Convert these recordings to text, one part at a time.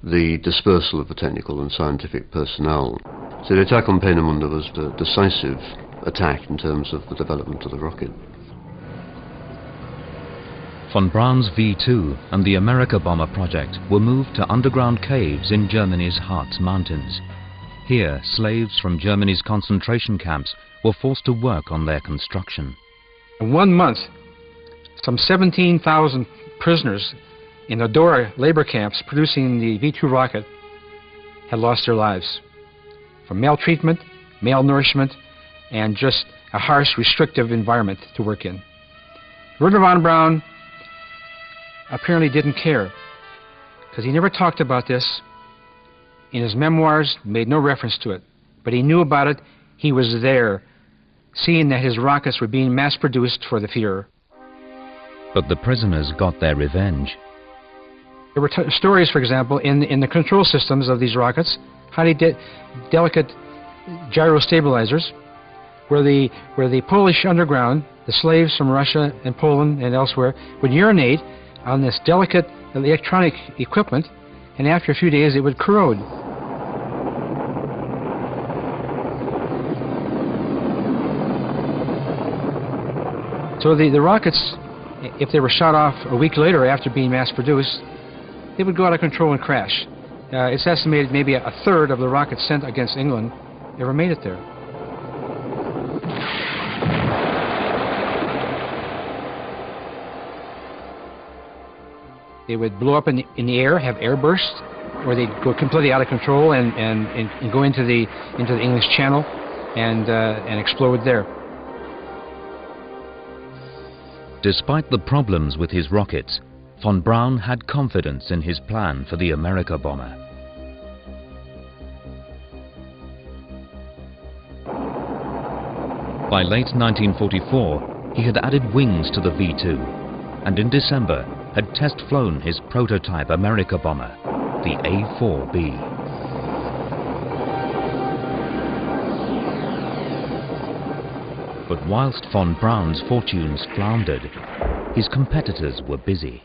the dispersal of the technical and scientific personnel. So the attack on Peenemünde was the decisive attack in terms of the development of the rocket. Von Braun's V-2 and the America Bomber project were moved to underground caves in Germany's Harz Mountains. Here, slaves from Germany's concentration camps were forced to work on their construction. In 1 month, some 17,000 prisoners in the Dora labor camps producing the V-2 rocket had lost their lives from maltreatment, malnourishment, and just a harsh, restrictive environment to work in. Wernher von Braun apparently didn't care, because he never talked about this. In his memoirs, made no reference to it, but he knew about it. He was there, seeing that his rockets were being mass-produced for the Führer. But the prisoners got their revenge. There were stories, for example, in the control systems of these rockets, highly delicate gyro stabilizers, where the Polish underground, the slaves from Russia and Poland and elsewhere, would urinate on this delicate electronic equipment, and after a few days it would corrode. So the rockets, if they were shot off a week later after being mass-produced, they would go out of control and crash. It's estimated maybe a third of the rockets sent against England ever made it there. They would blow up in the air, have air bursts, or they'd go completely out of control and go into the English Channel and explode there. Despite the problems with his rockets, von Braun had confidence in his plan for the America bomber. By late 1944, he had added wings to the V-2, and in December had test-flown his prototype America bomber, the A-4B. But whilst von Braun's fortunes floundered, his competitors were busy.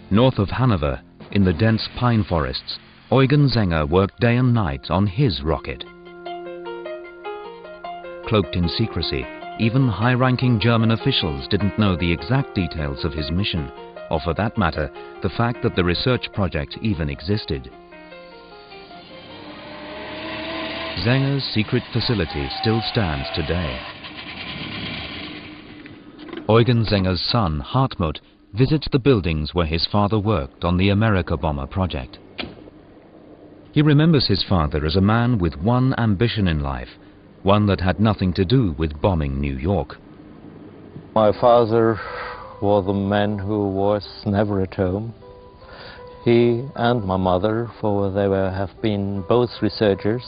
North of Hanover, in the dense pine forests, Eugen Zenger worked day and night on his rocket. Cloaked in secrecy, even high-ranking German officials didn't know the exact details of his mission, or for that matter, the fact that the research project even existed. Zenger's secret facility still stands today. Eugen Zenger's son, Hartmut, visits the buildings where his father worked on the America Bomber project. He remembers his father as a man with one ambition in life, one that had nothing to do with bombing New York. My father was a man who was never at home. He and my mother, for they have been both researchers.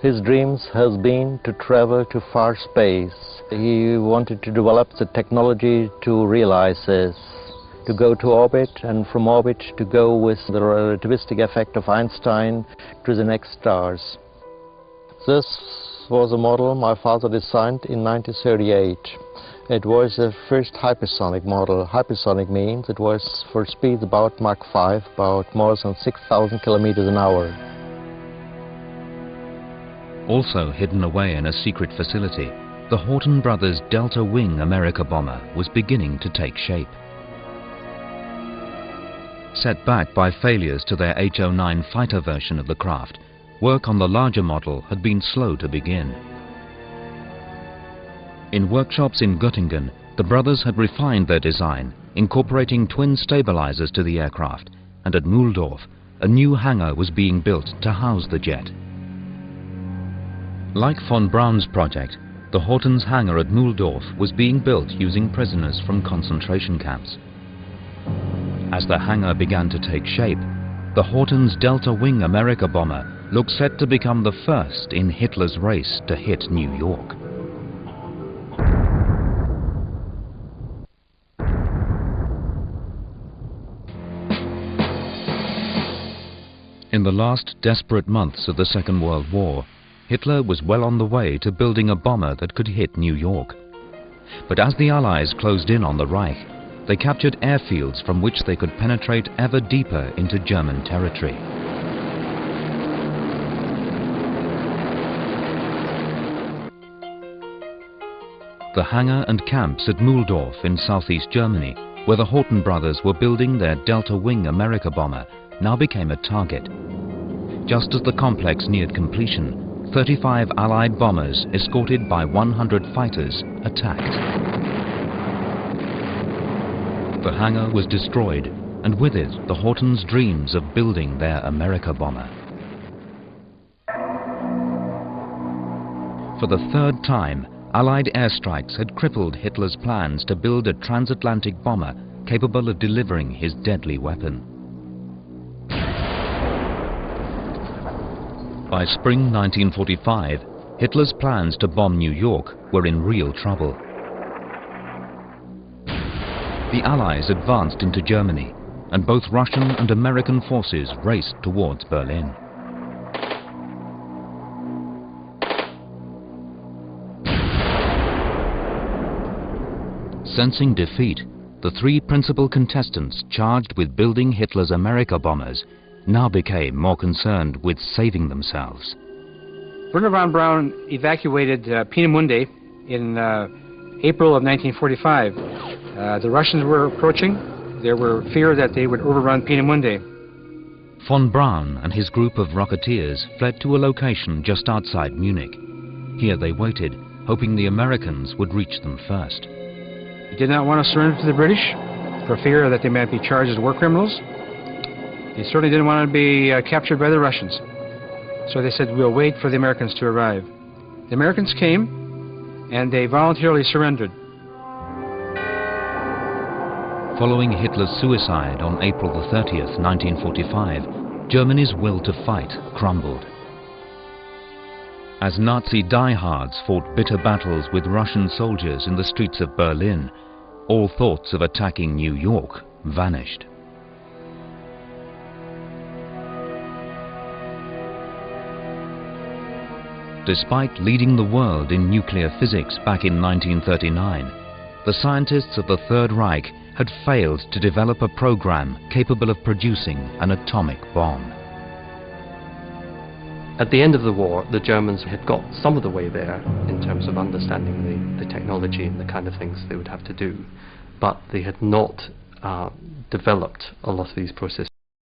His dreams has been to travel to far space. He wanted to develop the technology to realize this, to go to orbit, and from orbit to go with the relativistic effect of Einstein to the next stars. This was a model my father designed in 1938. It was the first hypersonic model. Hypersonic means it was for speeds about Mach 5, about more than 6,000 kilometers an hour. Also hidden away in a secret facility, the Horten brothers' Delta Wing America bomber was beginning to take shape. Set back by failures to their H-09 fighter version of the craft, work on the larger model had been slow to begin. In workshops in Göttingen, the brothers had refined their design, incorporating twin stabilizers to the aircraft, and at Mühldorf, a new hangar was being built to house the jet. Like von Braun's project, the Hortens' hangar at Mühldorf was being built using prisoners from concentration camps. As the hangar began to take shape, the Hortens' Delta Wing America bomber looked set to become the first in Hitler's race to hit New York. In the last desperate months of the Second World War, Hitler was well on the way to building a bomber that could hit New York. But as the Allies closed in on the Reich, they captured airfields from which they could penetrate ever deeper into German territory. The hangar and camps at Mühldorf in southeast Germany, where the Horten brothers were building their Delta Wing America bomber, now became a target. Just as the complex neared completion, 35 Allied bombers, escorted by 100 fighters, attacked. The hangar was destroyed, and with it the Hortens' dreams of building their America bomber. For the third time, Allied airstrikes had crippled Hitler's plans to build a transatlantic bomber capable of delivering his deadly weapon. By spring 1945, Hitler's plans to bomb New York were in real trouble. The Allies advanced into Germany, and both Russian and American forces raced towards Berlin. Sensing defeat, the three principal contestants charged with building Hitler's America bombers now became more concerned with saving themselves. Werner von Braun evacuated Peenemünde in April of 1945. The Russians were approaching. There were fear that they would overrun Peenemünde. Von Braun and his group of rocketeers fled to a location just outside Munich. Here they waited, hoping the Americans would reach them first. They did not want to surrender to the British for fear that they might be charged as war criminals. They certainly didn't want to be captured by the Russians. So they said, we'll wait for the Americans to arrive. The Americans came, and they voluntarily surrendered. Following Hitler's suicide on April the 30th, 1945, Germany's will to fight crumbled. As Nazi diehards fought bitter battles with Russian soldiers in the streets of Berlin, all thoughts of attacking New York vanished. Despite leading the world in nuclear physics back in 1939, the scientists of the Third Reich had failed to develop a program capable of producing an atomic bomb. At the end of the war, the Germans had got some of the way there in terms of understanding the technology and the kind of things they would have to do, but they had not developed a lot of these processes.